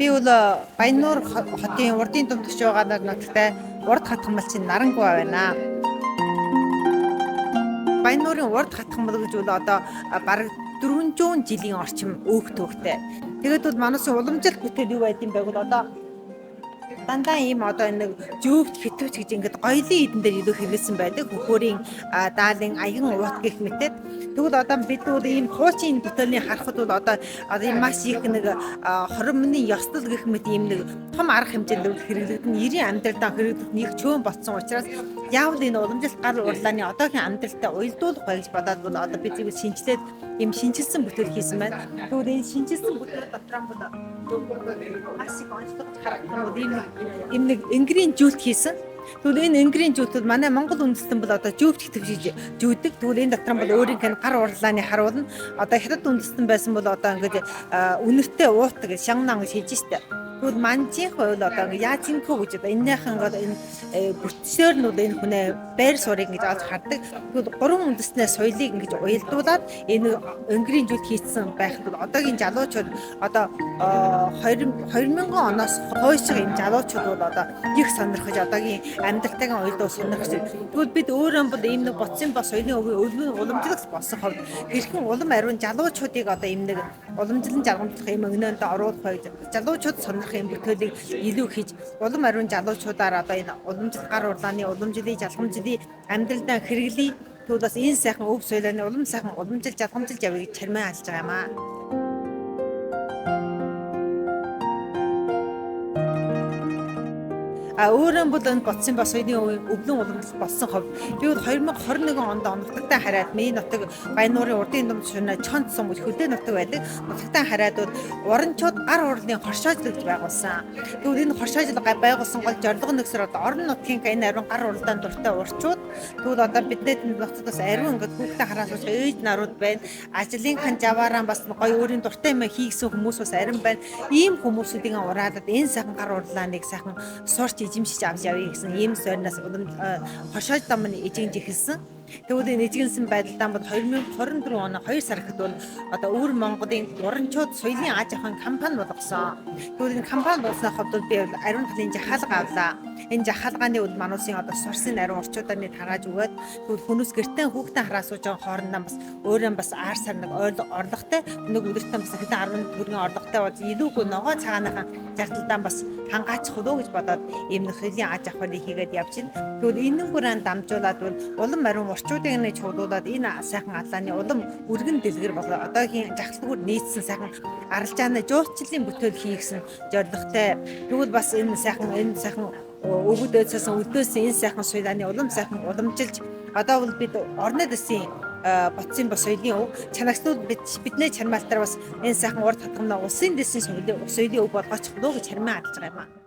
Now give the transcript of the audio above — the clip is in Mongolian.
Би бол Баяннуур хотын урдын төвдөгч байгаа нутагтай урд хатгамалчин Нарангуй байна. Баяннуурын урд хатгамал гэж бол одоо бараг 400 жилийн орчим өөх төвхтэй. Тэгээд бол манайсын уламжлалт бүтээл юу байд юм бэ бол одоо дандаа ийм одоо нэг жөвт хитвч гэж ингээд гоёлын эдэн дээр илүү хэрэгэлсэн байдаг. Хөхөөрийн даалын аян уут гэх мэтэд. Тэгвэл одоо бид бол ийм хуучин бүтээлийн харахад бол одоо ийм маш их нэг 20 минутын ёслол гэх мэт ийм нэг том арга хэмжээнд хэрэглэгдэн 90 амьдралдаа хэрэглэгдэх нэг чөөн болсон учраас яавал энэ уламжлалт гар урлааны одоогийн амьдралтай уялдуулах бай гэж бодоод бол одоо бид зөв шинжилээд ийм шинжилсэн бүтээл хийсэн байна. Тэгвэл энэ шинжилсэн бүтээл дотор нь маш их онцлог харагдсан ийм нэг энгэрийн жүүлт хийсэн. Тэгвэл энэ энгэрийн жүүлтүүд манай Монгол үндэстэн бол одоо жөвт хитвж жүүдэг. Тэгвэл энэ дотор нь бол өөрийнх нь гар урлааны харуулна. Одоо хятад үндэстэн байсан бол одоо ингээд үнэртэй уут гэж шанган гэж хийж штэ. Тэгвэл манжийнх бол одоо яаж ингэв гэж одоо энэхэн энэ бүтцээр нь энэ хүнээ байр суурийг ингэж олж хардаг. Тэгвэл гурван үндэстнээ соёлыг ингэж уялдуулаад энэ энгэрийн жүүлт хийсэн байхад бол одоогийн залуучууд одоо 2000 оноос хойших энэ залуучууд бол одоо их сонирхож одоогийн амьдралтайгаа уялдуул сонирхож. Тэгвэл бид өөрөө бол ийм нэг боцсон ба соёлын өвгөн уламжлалт болсон хувьд хэрхэн улам ариун залуучуудыг одоо ийм нэг уламжлан жаргамжлах юм өнөөндөө оруулах байж залуучууд сонирх юм бүтээлийг илүү хийж улам ариун залуучуудаар одоо энэ уламжлалт гар урлааны уламжлалын жалгамжлалын амьдралдаа хэрэглэе. Тэгвэл бас энэ сайхан өв соёлын улам сайхан уламжлалт жалгамжилж явъя гэж чармаа алж байгаа юм аа. Өөрөө бол энэ боцсон ба соёлын өвлөн уламжлалт болсон хувь би бол 2021 онд нутагтаа хараад миний нутаг Баяннуурын урдын дунд шөнө чонц сум гэж хөдөө нутаг байдаг. Нутагтаа хараад бол уранчууд гар урлын хоршоожлол гэж байгуулсан. Тэгвэл энэ хоршоожлол байгуулсан гол зорилго нэгсээр одоо орон нутгийн энэ ариун гар урлаан дуртай урчууд тэгвэл одоо бидний нутагт бас ариун ингээд хүүхдээ хараасууж ээж нарууд байна. Ажлын хан жаваараа бас гоё өөрийн дуртай юм хийгсэн хүмүүс бас арин байна. Ийм хүмүүсүүдийн ураадад энэ сайхан гар урлааныг сайхан сурч эзэмшиж авч явъя гэсэн ийм сорноос хошоож дам нь эжигж эхэлсэн. Тэгвэл энэ эжигнсэн байдлаа бол 2024 оны 2 сар ихэд бол одоо өвөр Монголын уранчууд соёлын аж ахуйн компани болгосон. Тэгвэл энэ компани болсны хувьд би ариун талын жахалга авлаа. Энэ жахалгааны үл мануусын одоо сурсан ариун орчуудаар нэг тарааж өгөөд тэгвэл хүмүүс гэртээ хүүхдээ хараасууж байгаа хоорондоо бас өөрөө бас аарсаар нэг орлоготой нэг өдөртөө бас хэдэн 10 төгрөгийн орлоготой бол илүүгүй ногоо цагааныхан жарталдаа бас хангаачих уу гэж бодоод ийм нэг соёлын аж ахуйн хийгээд явж байна. Тэгвэл энэ бүрэн дамжуулаад бол улам ариун орчуудыг нэг чуулуулад энэ сайхан алааны улам өргөн дэлгэр болоо одоогийн жахлагууд нийцсэн сайхан аралжааны жуулчлалын бүтээл хийгсэн зорилготой. Тэгвэл бас энэ сайхан өвгөдөөсөө өдөөсөн энэ сайхан соёлын улам сайхан уламжилж одоо бол бид орны дэсийн боцсон ба соёлын өв чанагтууд бидний чармаалтаар бас энэ сайхан урд хатгамна улсын дэсийн соёлын өв болгоочих лөө гэж чармаа адж байгаа юм аа.